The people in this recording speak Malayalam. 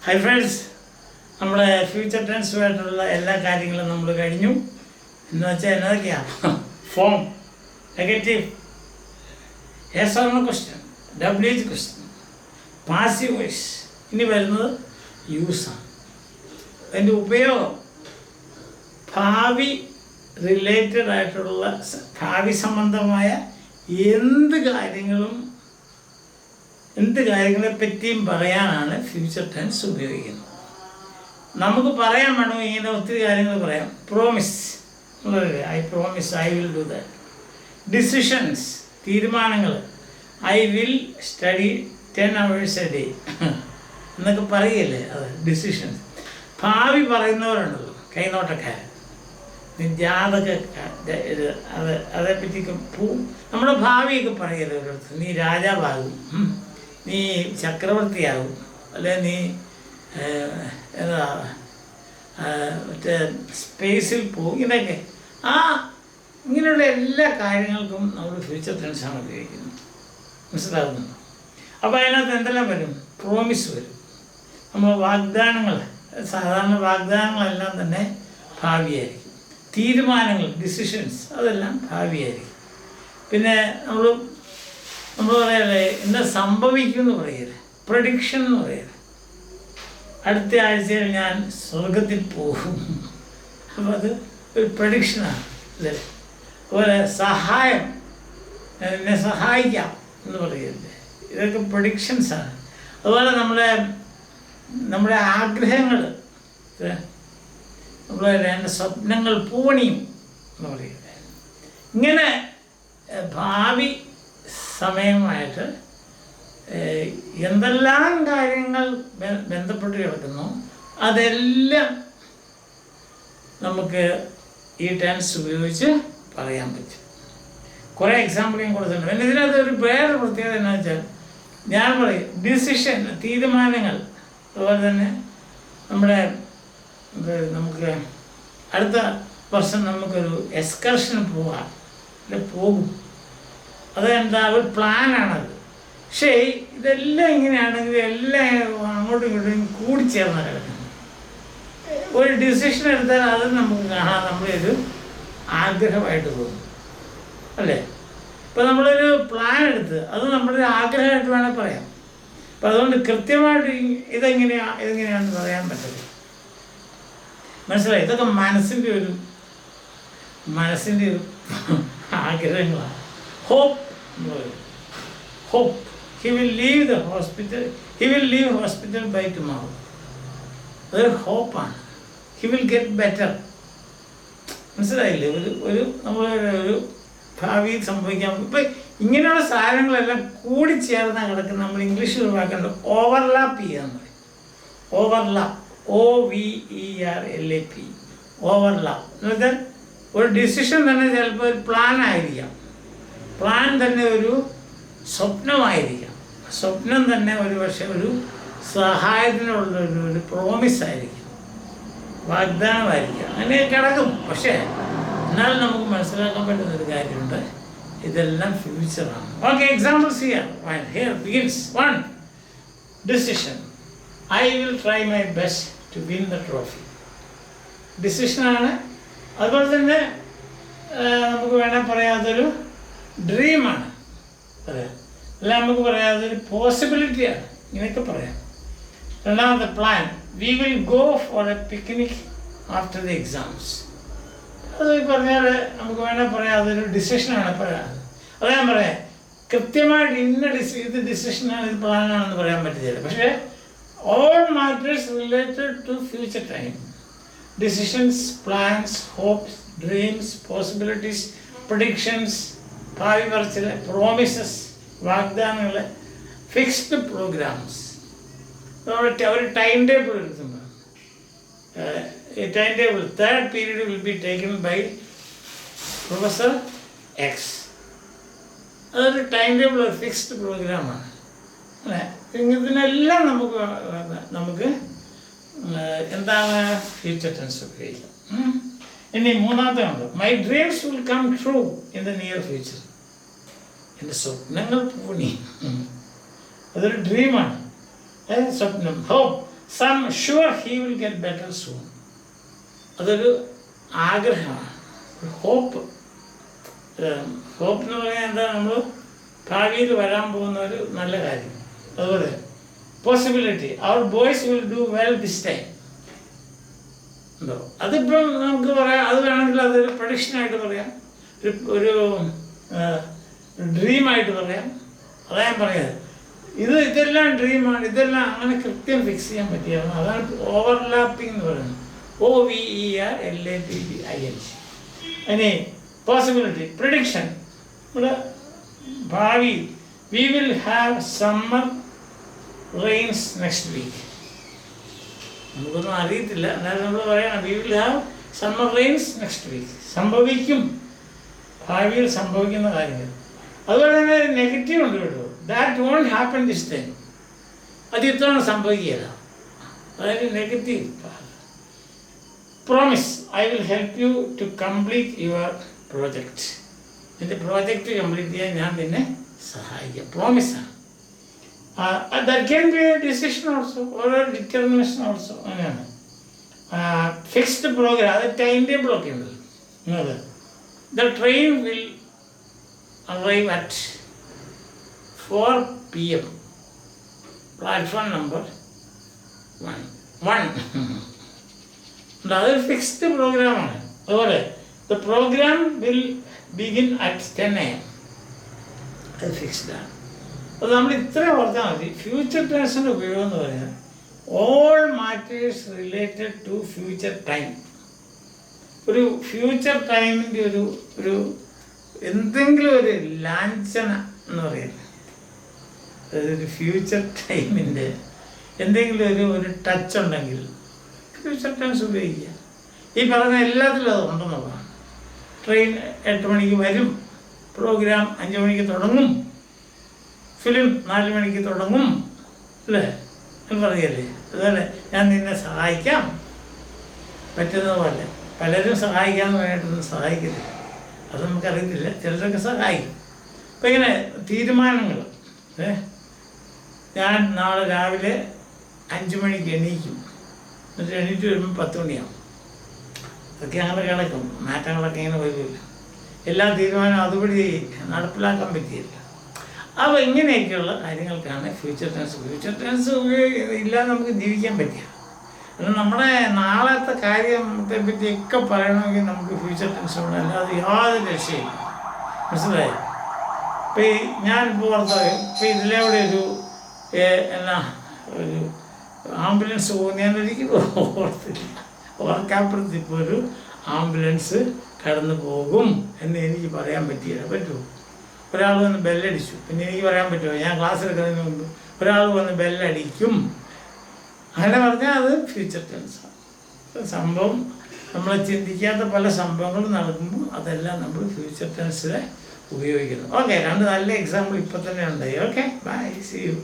ഹൈ ഫ്രണ്ട്സ്, നമ്മുടെ ഫ്യൂച്ചർ ടെൻസുമായിട്ടുള്ള എല്ലാ കാര്യങ്ങളും നമ്മൾ കഴിഞ്ഞു. എന്ന് വെച്ചാൽ എന്നതൊക്കെയാണ്? Form, negative, yes or no question, WH question, passive voice. ഇനി വരുന്നത് യൂസാണ്. അതിൻ്റെ ഉപയോഗം ഭാവി റിലേറ്റഡ് ആയിട്ടുള്ള ഭാവി സംബന്ധമായ എന്ത് കാര്യങ്ങളെ പറ്റിയും പറയാനാണ് ഫ്യൂച്ചർ ടെൻസ് ഉപയോഗിക്കുന്നത്. നമുക്ക് പറയാൻ വേണം, ഇങ്ങനെ ഒത്തിരി കാര്യങ്ങൾ പറയാം. Promise, I promise I will do that. Decisions, തീരുമാനങ്ങൾ, I will study 10 hours a day എന്നൊക്കെ പറയല്ലേ, അത് ഡിസിഷൻസ്. ഭാവി പറയുന്നവരുണ്ടല്ലോ, കൈനോട്ടക്കാരൻ, ജാതക അതേപ്പറ്റി നമ്മുടെ ഭാവിയൊക്കെ പറയല്ലേ ഒരിടത്ത്. നീ രാജാവാകും, നീ ചക്രവർത്തിയാകും, അല്ലെ നീ എന്താ മറ്റേ സ്പേസിൽ പോകും, ഇതൊക്കെ. ഇങ്ങനെയുള്ള എല്ലാ കാര്യങ്ങൾക്കും നമ്മൾ ഫ്യൂച്ചർ ടെൻസാണ് ഉപയോഗിക്കുന്നത്. മനസ്സിലാകുന്നുണ്ടോ? അപ്പോൾ അതിനകത്ത് എന്തെല്ലാം വരും? പ്രോമിസ് വരും. നമ്മൾ വാഗ്ദാനങ്ങൾ, സാധാരണ വാഗ്ദാനങ്ങളെല്ലാം തന്നെ ഭാവിയായിരിക്കും. തീരുമാനങ്ങൾ, ഡിസിഷൻസ്, അതെല്ലാം ഭാവിയായിരിക്കും. പിന്നെ നമ്മൾ പറയല്ലേ, എന്താ സംഭവിക്കും എന്ന് പറയല്ലേ, പ്രഡിക്ഷൻ എന്ന് പറയല്ലേ. അടുത്ത ആഴ്ചയിൽ ഞാൻ സ്വർഗത്തിൽ പോകും, അപ്പോൾ അത് ഒരു പ്രഡിക്ഷനാണ് അല്ലേ. അതുപോലെ സഹായം, എന്നെ സഹായിക്കാം എന്ന് പറയല്ലേ, ഇതൊക്കെ പ്രഡിക്ഷൻസാണ്. അതുപോലെ നമ്മുടെ ആഗ്രഹങ്ങൾ, എൻ്റെ സ്വപ്നങ്ങൾ പൂവണിയും എന്ന് പറയല്ലേ. ഇങ്ങനെ ഭാവി സമയമായിട്ട് എന്തെല്ലാം കാര്യങ്ങൾ ബന്ധപ്പെട്ട് കിടക്കുന്നു, അതെല്ലാം നമുക്ക് ഈ ടെൻസ് ഉപയോഗിച്ച് പറയാൻ പറ്റും. കുറേ എക്സാമ്പിൾ ഞാൻ കൊടുത്തിട്ടുണ്ട്. പിന്നെ ഇതിനകത്ത് ഒരു വേറെ പ്രത്യേകത എന്താ വെച്ചാൽ, ഞാൻ പറയും ഡിസിഷൻ, തീരുമാനങ്ങൾ. അതുപോലെ തന്നെ നമുക്ക് അടുത്ത വർഷം നമുക്കൊരു എക്സ്കർഷന് പോകാം, പോകും. അതെന്താ, ഒരു പ്ലാനാണത്. പക്ഷേ ഇതെല്ലാം ഇങ്ങനെയാണെങ്കിൽ എല്ലാം അങ്ങോട്ടും ഇങ്ങോട്ടും കൂടിച്ചേർന്ന കിടക്കുന്നത്. ഒരു ഡിസിഷൻ എടുത്താൽ അത് നമുക്ക് കാണാൻ നമ്മളൊരു ആഗ്രഹമായിട്ട് തോന്നും അല്ലേ. ഇപ്പോൾ നമ്മളൊരു പ്ലാൻ എടുത്ത് അത് നമ്മുടെ ആഗ്രഹമായിട്ട് വേണമെങ്കിൽ പറയാം. അപ്പം അതുകൊണ്ട് കൃത്യമായിട്ട് ഇതെങ്ങനെയാണെന്ന് പറയാൻ പറ്റില്ല. മനസ്സിലായി? ഇതൊക്കെ മനസ്സിൻ്റെ ഒരു ആഗ്രഹങ്ങളാണ്. ഹോപ്പ് എന്ന് പറയും. Hope, he will leave hospital by tomorrow. അതൊരു ഹോപ്പാണ്. He will get better. മനസ്സിലായില്ലേ? നമ്മളൊരു ഭാവിയിൽ സംഭവിക്കാൻ ഇപ്പം ഇങ്ങനെയുള്ള സാധനങ്ങളെല്ലാം കൂടിച്ചേർന്ന് കിടക്കുന്ന നമ്മൾ ഇംഗ്ലീഷിൽ വാക്കുണ്ട് ഓവർലാപ്പ് ചെയ്യാന്ന് പറയും. ഓവർലാപ്പ്, OVERLAP, ഓവർലാപ്പ് എന്ന് വെച്ചാൽ ഒരു ഡിസിഷൻ തന്നെ ചിലപ്പോൾ ഒരു പ്ലാൻ ആയിരിക്കാം, പ്ലാൻ തന്നെ ഒരു സ്വപ്നമായിരിക്കാം, സ്വപ്നം തന്നെ ഒരു പക്ഷേ ഒരു സഹായത്തിനുള്ള ഒരു പ്രോമിസ് ആയിരിക്കും, വാഗ്ദാനമായിരിക്കാം. അങ്ങനെ കിടക്കും. പക്ഷേ എന്നാലും നമുക്ക് മനസ്സിലാക്കാൻ പറ്റുന്നൊരു കാര്യമുണ്ട്, ഇതെല്ലാം ഫ്യൂച്ചറാണ്. Okay, examples here begins. 1, decision, I will try my best to win the trophy. ഡിസിഷനാണ്. അതുപോലെ തന്നെ നമുക്ക് വേണമെങ്കിൽ പറയാതൊരു ഡ്രീമാണ്, പറയാം. അല്ല നമുക്ക് പറയാതൊരു പോസിബിലിറ്റിയാണ്, ഇങ്ങനെയൊക്കെ പറയാം. രണ്ടാമത്തെ plan, we will go for A picnic after the exams. അത് പറഞ്ഞാൽ നമുക്ക് വേണമെങ്കിൽ പറയാം അതൊരു ഡിസിഷനാണ്. അത് ഞാൻ പറയാം, കൃത്യമായിട്ട് ഇത് ഡിസിഷനാണ്, ഇത് പ്ലാനാണെന്ന് പറയാൻ പറ്റില്ല. പക്ഷേ all matters related to future time, decisions, plans, hopes, dreams, possibilities, predictions, ഭാവി പറച്ചിൽ, promises, വാഗ്ദാനങ്ങൾ, ഫിക്സ്ഡ് പ്രോഗ്രാംസ്. ഒരു ടൈം ടേബിൾ എടുത്തുമ്പോൾ time table 3rd period will be taken by Professor X. അതൊരു ടൈം ടേബിൾ, ഒരു ഫിക്സ്ഡ് പ്രോഗ്രാമാണ് അല്ലേ. ഇതിനെല്ലാം നമുക്ക് എന്താണ് ഫ്യൂച്ചർ ടെൻസ് ഉപയോഗിക്കാം. ഇനി മൂന്നാമത്തെ ഉണ്ട്, my dreams will come true in the near future. എൻ്റെ സ്വപ്നങ്ങൾ പൂണി, അതൊരു ഡ്രീമാണ്. സ്വപ്നം, hope. Some sure he will get better soon. അതൊരു ആഗ്രഹമാണ്, ഒരു ഹോപ്പ്. ഹോപ്പ് എന്ന് പറഞ്ഞാൽ എന്താ, നമ്മൾ ഭാവിയിൽ വരാൻ പോകുന്ന ഒരു നല്ല കാര്യം. അതുപോലെ possibility, our boys will do well this time. എന്തോ അതിപ്പം നമുക്ക് പറയാം, അത് വേണമെങ്കിൽ അതൊരു പ്രഡിക്ഷനായിട്ട് പറയാം, ഒരു ഡ്രീമായിട്ട് പറയാം. അതാ ഞാൻ പറയാം, ഇതെല്ലാം ഡ്രീമാണ്, ഇതെല്ലാം അങ്ങനെ കൃത്യം ഫിക്സ് ചെയ്യാൻ പറ്റിയാണ്. അതാണ് ഓവർലാപ്പിംഗ് എന്ന് പറയുന്നത്. OVERLAPPING. ഇനി പോസിബിലിറ്റി, പ്രഡിക്ഷൻ. ഇവിടെ ഭാവി, we will have summer rains next week. നമുക്കൊന്നും അറിയത്തില്ല, എന്നാലും നമ്മൾ പറയണം we will have summer rains next week. സംഭവിക്കും, ഭാവിയിൽ സംഭവിക്കുന്ന കാര്യങ്ങൾ. അതുപോലെ തന്നെ നെഗറ്റീവ് ഉണ്ട് കേട്ടോ, that won't happen this time. അത് ഇത്തവണ സംഭവിക്കുകയില്ല, അതായത് negative. Promise, I will help you to complete your project. നിൻ്റെ പ്രോജക്റ്റ് കംപ്ലീറ്റ് ചെയ്യാൻ ഞാൻ നിന്നെ സഹായിക്കാം. പ്രോമിസാണ്. That can be a decision also or a determination also. അങ്ങനെയാണ്. ഫിക്സ്ഡ് പ്രോഗ്രാം, അത് ടൈം ടേബിൾ ഒക്കെ ഉണ്ട്. The train will arrive at 4 PM, platform number 1. അതൊരു ഫിക്സ്ഡ് പ്രോഗ്രാമാണ്. അതുപോലെ the program will begin at 10 AM. അത് ഫിക്സ്ഡാണ്. അത് നമ്മൾ ഇത്രയും ഓർത്താൽ മതി. ഫ്യൂച്ചർ ടെൻസിൻ്റെ ഉപയോഗം എന്ന് പറഞ്ഞാൽ all matters related to future time. ഒരു ഫ്യൂച്ചർ ടൈമിൻ്റെ ഒരു എന്തെങ്കിലും ഒരു ലാഞ്ചന എന്ന് പറയുന്നത്, അതൊരു ഫ്യൂച്ചർ ടൈമിൻ്റെ എന്തെങ്കിലും ഒരു ടച്ച് ഉണ്ടെങ്കിൽ ഫ്യൂച്ചർ ടെൻസ് ഉപയോഗിക്കുക. ഈ പറഞ്ഞ എല്ലാത്തിലും അത് ഉണ്ടെന്നുള്ളതാണ്. ട്രെയിൻ 8 മണിക്ക് വരും, പ്രോഗ്രാം 5 മണിക്ക് തുടങ്ങും, ഫിലിം 4 മണിക്ക് തുടങ്ങും, അല്ലേ എന്ന് പറയല്ലേ. അതുപോലെ ഞാൻ നിന്നെ സഹായിക്കാം, പറ്റുന്ന പോലെ. പലരും സഹായിക്കാമെന്ന് വേണ്ടിയിട്ടൊന്നും സഹായിക്കില്ല, അത് നമുക്കറിയത്തില്ല. ചിലരൊക്കെ സഹായിക്കും. അപ്പം ഇങ്ങനെ തീരുമാനങ്ങൾ, ഞാൻ നാളെ രാവിലെ 5 മണിക്ക് എണീക്കും, എന്നിട്ട് എണീറ്റ് വരുമ്പോൾ 10 മണിയാവും. അതൊക്കെ അങ്ങനെ കിടക്കും, മാറ്റങ്ങളൊക്കെ ഇങ്ങനെ വരില്ല. എല്ലാ തീരുമാനവും അതുപടി നടപ്പിലാക്കാൻ പറ്റിയില്ല. അപ്പോൾ ഇങ്ങനെയൊക്കെയുള്ള കാര്യങ്ങൾക്കാണ് ഫ്യൂച്ചർ ടെൻസ്. ഫ്യൂച്ചർ ടെൻസ് ഇല്ലാതെ നമുക്ക് ജീവിക്കാൻ പറ്റില്ല. അത് നമ്മുടെ നാളത്തെ കാര്യത്തെ പറ്റിയൊക്കെ പറയണമെങ്കിൽ നമുക്ക് ഫ്യൂച്ചർ ടെൻസ് ഉണ്ട്, അല്ലാതെ യാതൊരു രക്ഷയില്ല. മനസ്സിലായി? ഇപ്പം ഞാനിപ്പോൾ ഓർത്തത്, ഇപ്പം ഇതിലൂടെ ഒരു ആംബുലൻസ് പോകും, ഞാനൊരിക്കലും ഓർത്തില്ല. ഓർക്കാപ്പുറത്ത് ഇപ്പോൾ ഒരു ആംബുലൻസ് കടന്നു പോകും എന്ന് എനിക്ക് പറയാൻ പറ്റിയില്ല. പറ്റുമോ? ഒരാൾ വന്ന് ബെല്ലടിച്ചു, പിന്നെ എനിക്ക് പറയാൻ പറ്റുമോ? ഞാൻ ക്ലാസ് എടുക്കുന്നതിന് മുമ്പ് ഒരാൾ വന്ന് ബെല്ലടിക്കും, അങ്ങനെ പറഞ്ഞാൽ അത് ഫ്യൂച്ചർ ടെൻസാണ്. സംഭവം നമ്മൾ ചിന്തിക്കാത്ത പല സംഭവങ്ങളും നടക്കുമ്പോൾ അതെല്ലാം നമ്മൾ ഫ്യൂച്ചർ ടെൻസിൽ ഉപയോഗിക്കുന്നു. ഓക്കെ, 2 നല്ല എക്സാമ്പിൾ ഇപ്പം തന്നെ ഉണ്ടായി. Okay, bye, see U.